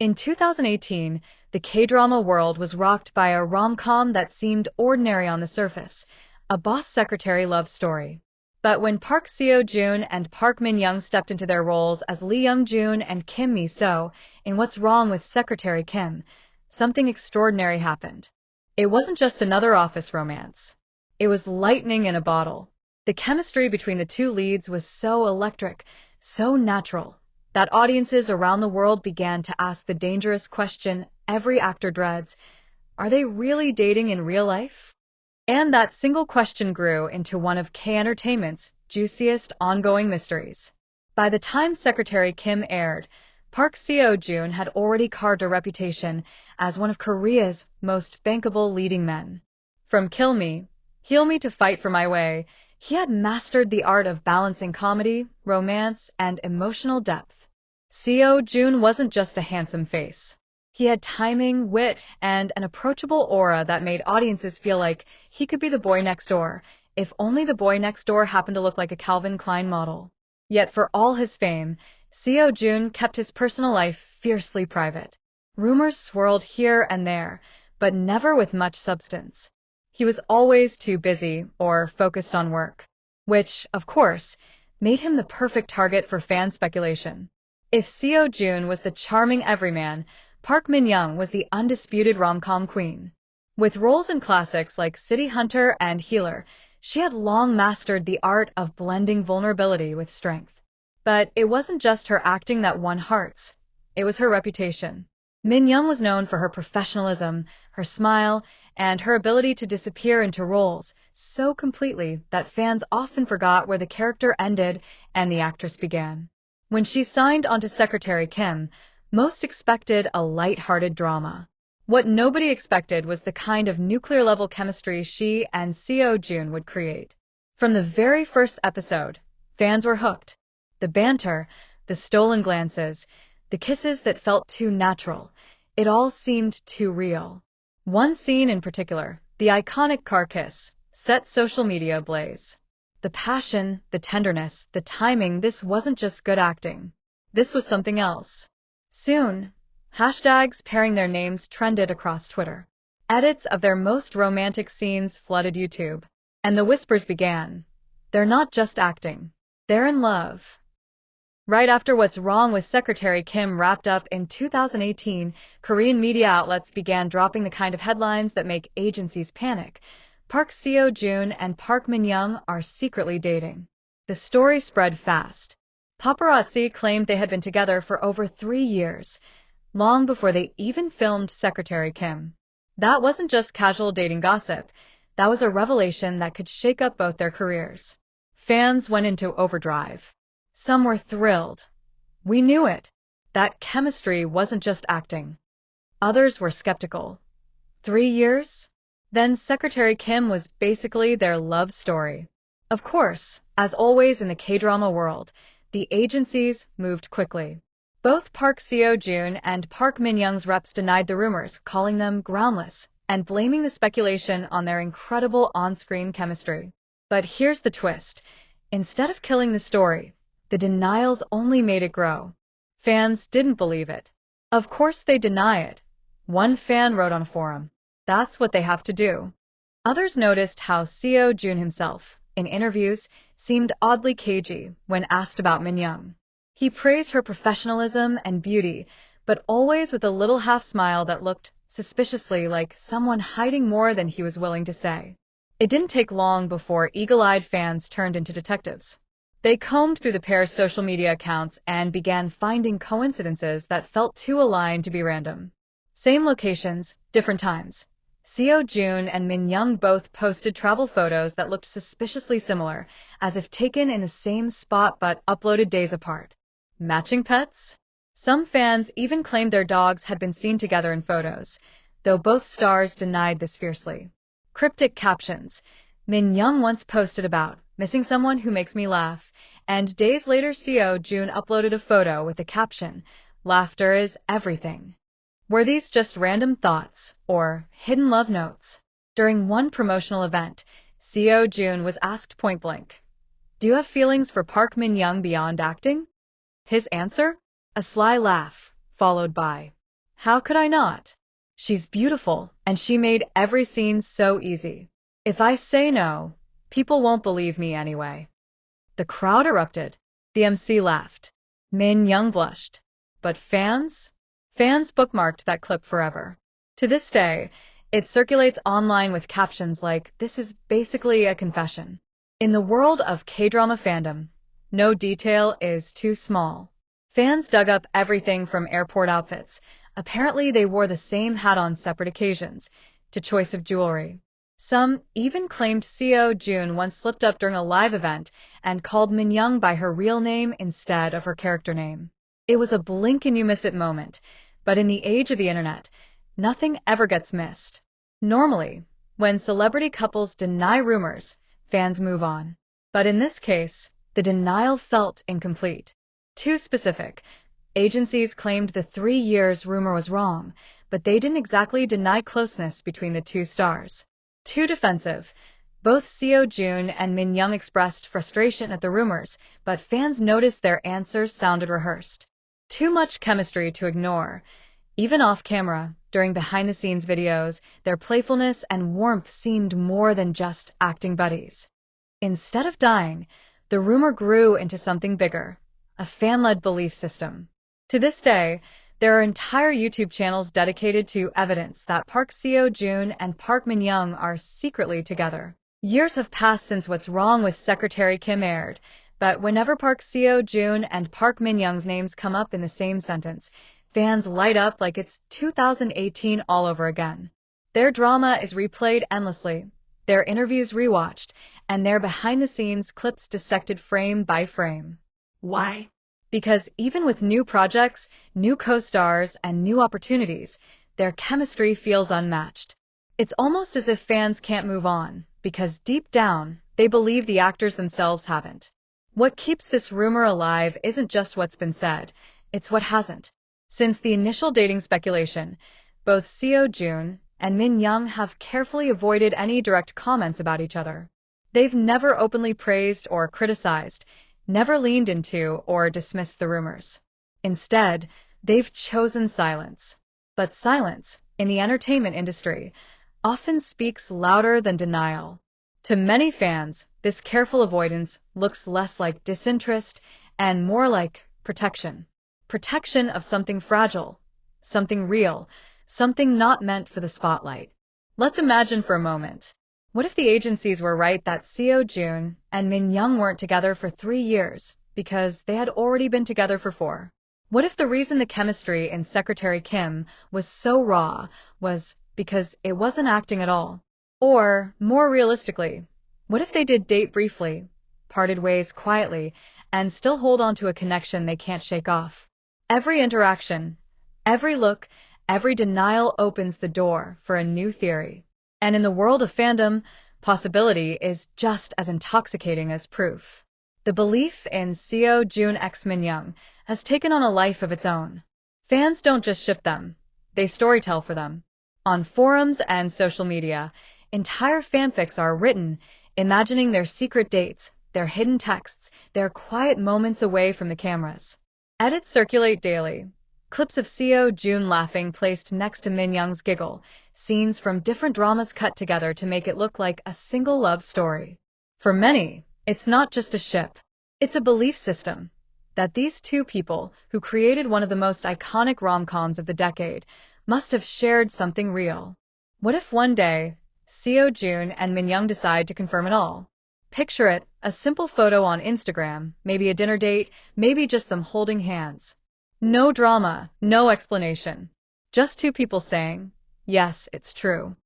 In 2018, the K-drama world was rocked by a rom-com that seemed ordinary on the surface, a boss-secretary love story. But when Park Seo-joon and Park Min-young stepped into their roles as Lee Young-joon and Kim Mi-so in What's Wrong with Secretary Kim, something extraordinary happened. It wasn't just another office romance. It was lightning in a bottle. The chemistry between the two leads was so electric, so natural, that audiences around the world began to ask the dangerous question every actor dreads: are they really dating in real life? And that single question grew into one of K Entertainment's juiciest ongoing mysteries. By the time Secretary Kim aired, Park Seo-joon had already carved a reputation as one of Korea's most bankable leading men. From Kill Me, Heal Me to Fight for My Way, he had mastered the art of balancing comedy, romance, and emotional depth. Seo-joon wasn't just a handsome face. He had timing, wit, and an approachable aura that made audiences feel like he could be the boy next door, if only the boy next door happened to look like a Calvin Klein model. Yet for all his fame, Seo-joon kept his personal life fiercely private. Rumors swirled here and there, but never with much substance. He was always too busy or focused on work, which, of course, made him the perfect target for fan speculation. If Seo-joon was the charming everyman, Park Min-young was the undisputed rom-com queen. With roles in classics like City Hunter and Healer, she had long mastered the art of blending vulnerability with strength. But it wasn't just her acting that won hearts. It was her reputation. Min-young was known for her professionalism, her smile, and her ability to disappear into roles so completely that fans often forgot where the character ended and the actress began. When she signed onto Secretary Kim, most expected a light-hearted drama. What nobody expected was the kind of nuclear-level chemistry she and Seo-joon would create. From the very first episode, fans were hooked. The banter, the stolen glances, the kisses that felt too natural, it all seemed too real. One scene in particular, the iconic car kiss, set social media ablaze. The passion, the tenderness, the timing, this wasn't just good acting. This was something else. Soon, hashtags pairing their names trended across Twitter. Edits of their most romantic scenes flooded YouTube. And the whispers began. They're not just acting. They're in love. Right after What's Wrong with Secretary Kim wrapped up in 2018, Korean media outlets began dropping the kind of headlines that make agencies panic. Park Seo-joon and Park Min-young are secretly dating. The story spread fast. Paparazzi claimed they had been together for over 3 years, long before they even filmed Secretary Kim. That wasn't just casual dating gossip. That was a revelation that could shake up both their careers. Fans went into overdrive. Some were thrilled. We knew it. That chemistry wasn't just acting. Others were skeptical. 3 years? Then Secretary Kim was basically their love story. Of course, as always in the K-drama world, the agencies moved quickly. Both Park Seo-joon and Park Min-young's reps denied the rumors, calling them groundless, and blaming the speculation on their incredible on-screen chemistry. But here's the twist. Instead of killing the story, the denials only made it grow. Fans didn't believe it. Of course they deny it. One fan wrote on a forum, "That's what they have to do." Others noticed how Seo-joon himself, in interviews, seemed oddly cagey when asked about Min-young. He praised her professionalism and beauty, but always with a little half-smile that looked suspiciously like someone hiding more than he was willing to say. It didn't take long before eagle-eyed fans turned into detectives. They combed through the pair's social media accounts and began finding coincidences that felt too aligned to be random. Same locations, different times. Seo-joon and Min-young both posted travel photos that looked suspiciously similar, as if taken in the same spot but uploaded days apart. Matching pets? Some fans even claimed their dogs had been seen together in photos, though both stars denied this fiercely. Cryptic captions. Min-young once posted about missing someone who makes me laugh, and days later Seo-joon uploaded a photo with the caption, "Laughter is everything." Were these just random thoughts, or hidden love notes? During one promotional event, Seo-joon was asked point-blank, "Do you have feelings for Park Min-young beyond acting?" His answer? A sly laugh, followed by, How could I not? She's beautiful, and she made every scene so easy. If I say no, people won't believe me anyway. The crowd erupted. The MC laughed. Min Young blushed. But fans? Fans bookmarked that clip forever. To this day, it circulates online with captions like, "This is basically a confession." In the world of K-drama fandom, no detail is too small. Fans dug up everything from airport outfits, apparently they wore the same hat on separate occasions, to choice of jewelry. Some even claimed Joon once slipped up during a live event and called Min Young by her real name instead of her character name. It was a blink and you miss it moment, but in the age of the internet, nothing ever gets missed. Normally, when celebrity couples deny rumors, fans move on. But in this case, the denial felt incomplete. Too specific. Agencies claimed the 3 years rumor was wrong, but they didn't exactly deny closeness between the two stars. Too defensive. Both Joon and Min Young expressed frustration at the rumors, but fans noticed their answers sounded rehearsed. Too much chemistry to ignore. Even off-camera, during behind-the-scenes videos, their playfulness and warmth seemed more than just acting buddies. Instead of dying, the rumor grew into something bigger, a fan-led belief system. To this day, there are entire YouTube channels dedicated to evidence that Park Seo-joon and Park Min-young are secretly together. Years have passed since What's Wrong with Secretary Kim aired, but whenever Park Seo-joon and Park Min-young's names come up in the same sentence, fans light up like it's 2018 all over again. Their drama is replayed endlessly, their interviews rewatched, and their behind-the-scenes clips dissected frame by frame. Why? Because even with new projects, new co-stars, and new opportunities, their chemistry feels unmatched. It's almost as if fans can't move on, because deep down, they believe the actors themselves haven't. What keeps this rumor alive isn't just what's been said, it's what hasn't. Since the initial dating speculation, both Seo-joon and Min Young have carefully avoided any direct comments about each other. They've never openly praised or criticized, never leaned into or dismissed the rumors. Instead, they've chosen silence. But silence, in the entertainment industry, often speaks louder than denial. To many fans, this careful avoidance looks less like disinterest and more like protection. Protection of something fragile, something real, something not meant for the spotlight. Let's imagine for a moment. What if the agencies were right that Seo-joon and Min Young weren't together for 3 years because they had already been together for 4? What if the reason the chemistry in Secretary Kim was so raw was because it wasn't acting at all? Or, more realistically, what if they did date briefly, parted ways quietly, and still hold on to a connection they can't shake off? Every interaction, every look, every denial opens the door for a new theory. And in the world of fandom, possibility is just as intoxicating as proof. The belief in Seo-joon x Min Young has taken on a life of its own. Fans don't just ship them, they storytell for them. On forums and social media, entire fanfics are written, imagining their secret dates, their hidden texts, their quiet moments away from the cameras. Edits circulate daily. Clips of Seo-joon laughing placed next to Min Young's giggle, scenes from different dramas cut together to make it look like a single love story. For many, it's not just a ship. It's a belief system that these two people, who created one of the most iconic rom-coms of the decade, must have shared something real. What if one day, Seo-joon and Min Young decide to confirm it all? Picture it, a simple photo on Instagram, maybe a dinner date, maybe just them holding hands. No drama, no explanation. Just two people saying, yes, it's true.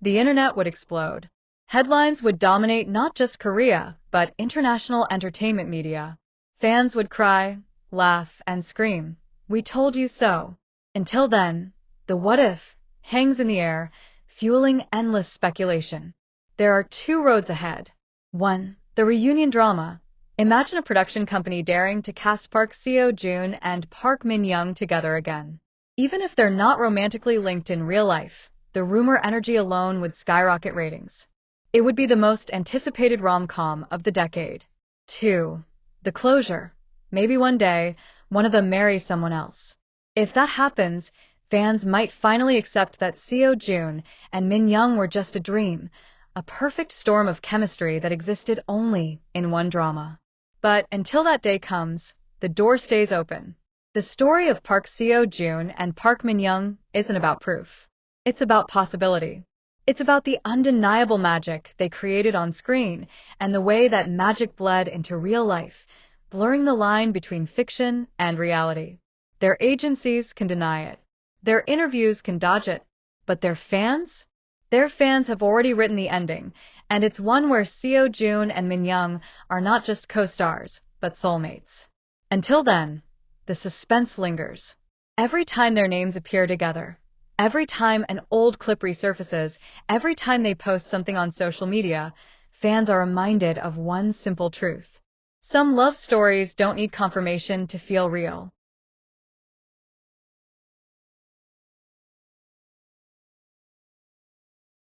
The internet would explode. Headlines would dominate not just Korea, but international entertainment media. Fans would cry, laugh, and scream, "We told you so." Until then, the what if hangs in the air, fueling endless speculation. There are 2 roads ahead. 1. The reunion drama. Imagine a production company daring to cast Park Seo-joon and Park Min-young together again. Even if they're not romantically linked in real life, the rumor energy alone would skyrocket ratings. It would be the most anticipated rom-com of the decade. 2. The closure. Maybe one day, one of them marries someone else. If that happens, Fans might finally accept that Seo Joon and Min Young were just a dream, a perfect storm of chemistry that existed only in one drama. But until that day comes, the door stays open. The story of Park Seo Joon and Park Min Young isn't about proof. It's about possibility. It's about the undeniable magic they created on screen and the way that magic bled into real life, blurring the line between fiction and reality. Their agencies can deny it. Their interviews can dodge it. But their fans? Their fans have already written the ending, and it's one where Seo Joon and Min Young are not just co-stars, but soulmates. Until then, the suspense lingers. Every time their names appear together, every time an old clip resurfaces, every time they post something on social media, fans are reminded of one simple truth. Some love stories don't need confirmation to feel real.